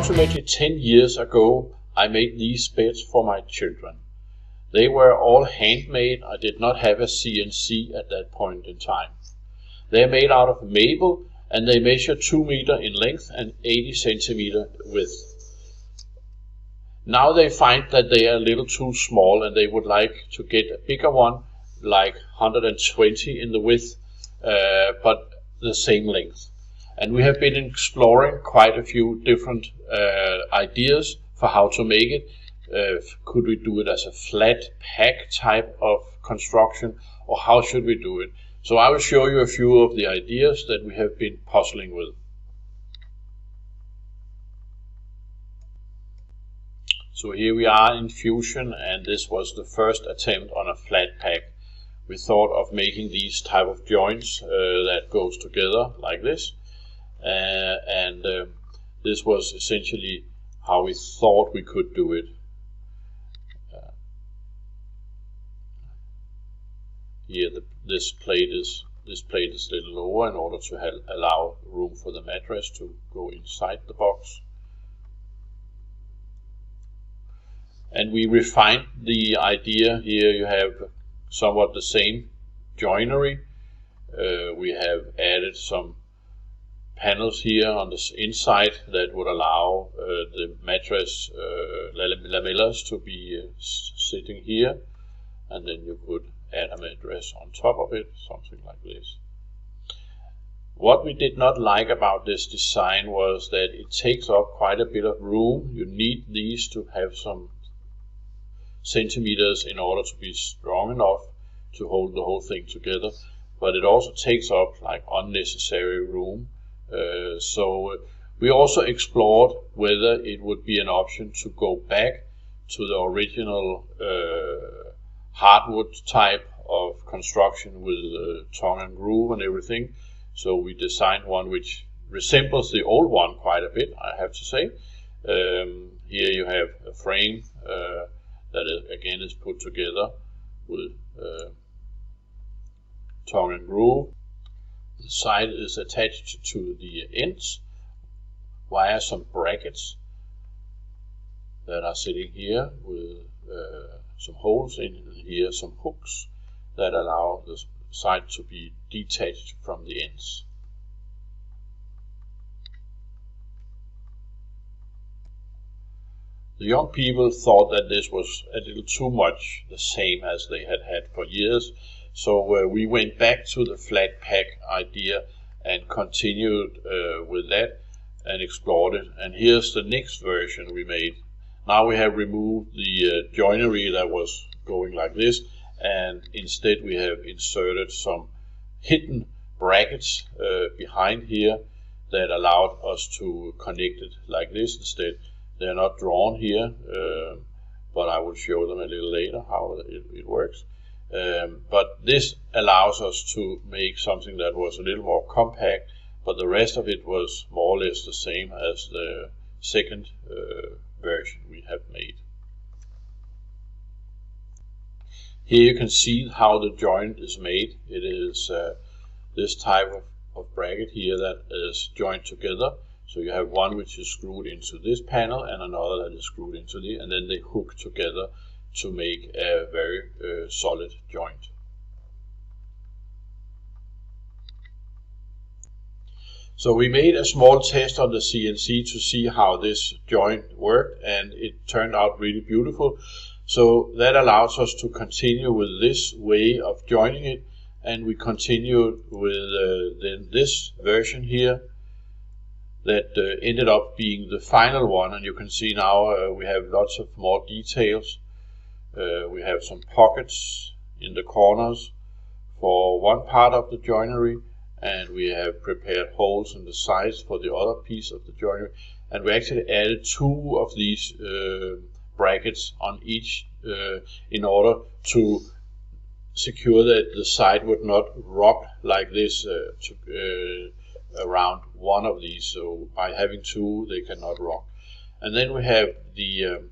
Approximately 10 years ago, I made these beds for my children. They were all handmade. I did not have a CNC at that point in time. They are made out of maple and they measure 2 meters in length and 80 centimeters width. Now they find that they are a little too small and they would like to get a bigger one, like 120 in the width, but the same length. And we have been exploring quite a few different ideas for how to make it. Could we do it as a flat pack type of construction, or how should we do it? So I will show you a few of the ideas that we have been puzzling with. So here we are in Fusion, and this was the first attempt on a flat pack. We thought of making these type of joints that goes together like this, and this was essentially how we thought we could do it. Here this plate is a little lower in order to allow room for the mattress to go inside the box. And we refined the idea. Here you have somewhat the same joinery. We have added some panels here on the inside that would allow the mattress lamellas to be sitting here, and then you could add a mattress on top of it, something like this. What we did not like about this design was that it takes up quite a bit of room. You need these to have some centimeters in order to be strong enough to hold the whole thing together, but it also takes up like unnecessary room. So we also explored whether it would be an option to go back to the original hardwood type of construction with tongue and groove and everything. So we designed one which resembles the old one quite a bit, I have to say. Here you have a frame that again is put together with tongue and groove. The side is attached to the ends via some brackets that are sitting here with some holes in here, some hooks that allow the side to be detached from the ends. The young people thought that this was a little too much the same as they had had for years, so we went back to the flat pack idea and continued with that and explored it. And here's the next version we made. Now we have removed the joinery that was going like this, and instead we have inserted some hidden brackets behind here that allowed us to connect it like this instead. They're not drawn here, but I will show them a little later how it works. But this allows us to make something that was a little more compact, but the rest of it was more or less the same as the second version we have made. Here you can see how the joint is made. It is this type of bracket here that is joined together. So you have one which is screwed into this panel and another that is screwed into the, and then they hook together to make a very solid joint. So we made a small test on the CNC to see how this joint worked, and it turned out really beautiful. So that allows us to continue with this way of joining it, and we continued with then this version here that ended up being the final one. And you can see now we have lots of more details. We have some pockets in the corners for one part of the joinery, and we have prepared holes in the sides for the other piece of the joinery, and we actually added 2 of these brackets on each in order to secure that the side would not rock like this around one of these. So by having 2 they cannot rock. And then we have the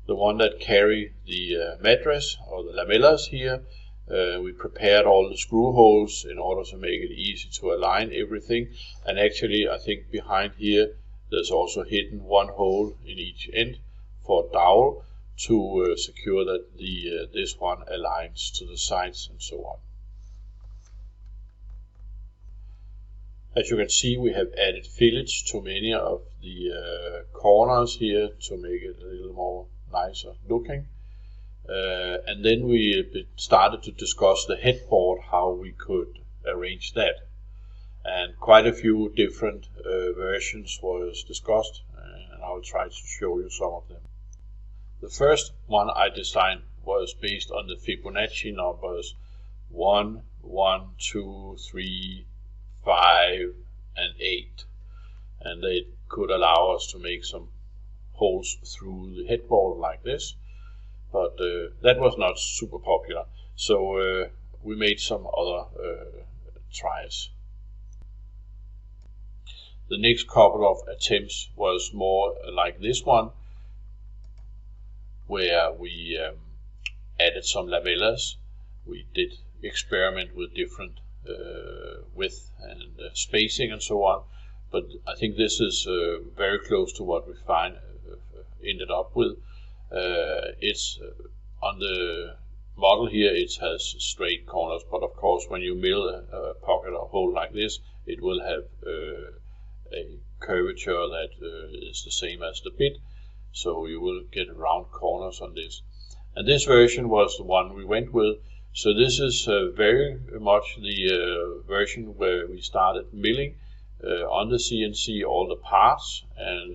one that carry the mattress or the lamellas here. We prepared all the screw holes in order to make it easy to align everything, and actually I think behind here There's also hidden one hole in each end for dowel to secure that this one aligns to the sides and so on. As you can see, we have added fillets to many of the corners here to make it a little more nicer looking. And then we started to discuss the headboard, how we could arrange that. And quite a few different versions was discussed, and I will try to show you some of them. The first one I designed was based on the Fibonacci numbers 1, 1, 2, 3, 5, and 8, and they could allow us to make some holes through the headboard like this, but that was not super popular, so we made some other tries. The next couple of attempts was more like this one, where we added some lamellas. We did experiment with different width and spacing and so on, but I think this is very close to what we ended up with. It's on the model here, it has straight corners, but of course when you mill a pocket or hole like this, it will have a curvature that is the same as the bit, so you will get round corners on this. And this version was the one we went with. So this is very much the version where we started milling on the CNC all the parts, and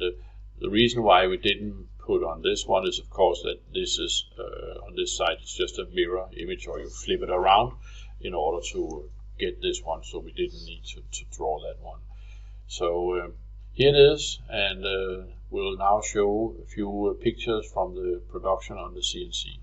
the reason why we didn't put on this one is of course that this is on this side it's just a mirror image, or you flip it around in order to get this one, so we didn't need to draw that one. So here it is, and we'll now show a few pictures from the production on the CNC.